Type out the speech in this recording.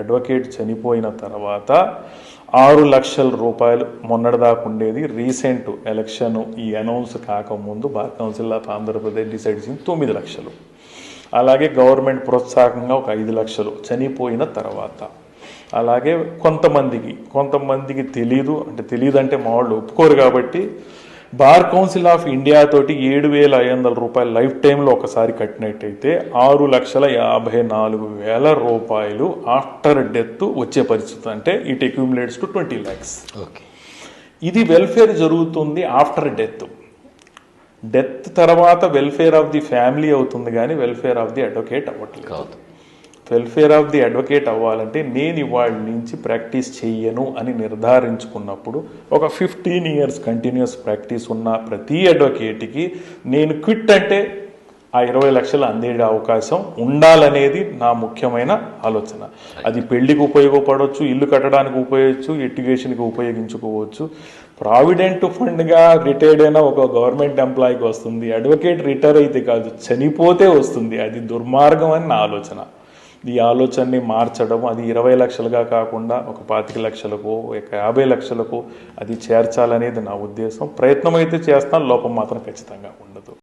Advocate చనిపోయిన తర్వాత 6 లక్షల రూపాయలు మొన్నటిదాకా ఉండేది. రీసెంట్ ఎలక్షన్ ఈ అనౌన్స్ కాకముందు bar council of Andhra Pradesh decide చేసింది 9 లక్షలు. అలాగే గవర్నమెంట్ ప్రోత్సాహకంగా ఒక 5 లక్షలు చనిపోయిన తర్వాత. అలాగే కొంతమందికి తెలీదు అంటే మా వాళ్ళు ఒప్పుకోరు కాబట్టి బార్ కౌన్సిల్ ఆఫ్ ఇండియా తోటి 7,500 రూపాయలు లైఫ్ టైంలో ఒకసారి కట్టినట్టయితే 6,54,000 రూపాయలు ఆఫ్టర్ డెత్ వచ్చే పరిస్థితి. అంటే ఇట్ అక్యూములేట్స్ టు 20 lakhs. ఇది వెల్ఫేర్ జరుగుతుంది ఆఫ్టర్ డెత్ తర్వాత వెల్ఫేర్ ఆఫ్ ది ఫ్యామిలీ అవుతుంది కానీ వెల్ఫేర్ ఆఫ్ ది అడ్వకేట్ అవ్వట్లేదు. వెల్ఫేర్ ఆఫ్ ది అడ్వకేట్ అవ్వాలంటే నేను ఇవాళ నుంచి ప్రాక్టీస్ చెయ్యను అని నిర్ధారించుకున్నప్పుడు ఒక 15 years కంటిన్యూస్ ప్రాక్టీస్ ఉన్న ప్రతి అడ్వకేట్కి నేను క్విట్ అంటే ఆ 20 లక్షలు అందే అవకాశం ఉండాలనేది నా ముఖ్యమైన ఆలోచన. అది పెళ్లికి ఉపయోగపడవచ్చు, ఇల్లు కట్టడానికి ఉపయోగించు, ఎడ్యుకేషన్కి ఉపయోగించుకోవచ్చు. ప్రావిడెంట్ ఫండ్గా రిటైర్డ్ అయిన ఒక గవర్నమెంట్ ఎంప్లాయీకి వస్తుంది, అడ్వకేట్ రిటైర్ అయితే కాదు చనిపోతే వస్తుంది. అది దుర్మార్గం అని నా ఆలోచన. ఈ ఆలోచనని మార్చడం, అది 20 లక్షలుగా కాకుండా ఒక 25 లక్షలకు, ఒక 50 లక్షలకు అది చేర్చాలనేది నా ఉద్దేశం. ప్రయత్నం అయితే చేస్తాను, లోపం మాత్రం ఖచ్చితంగా ఉండదు.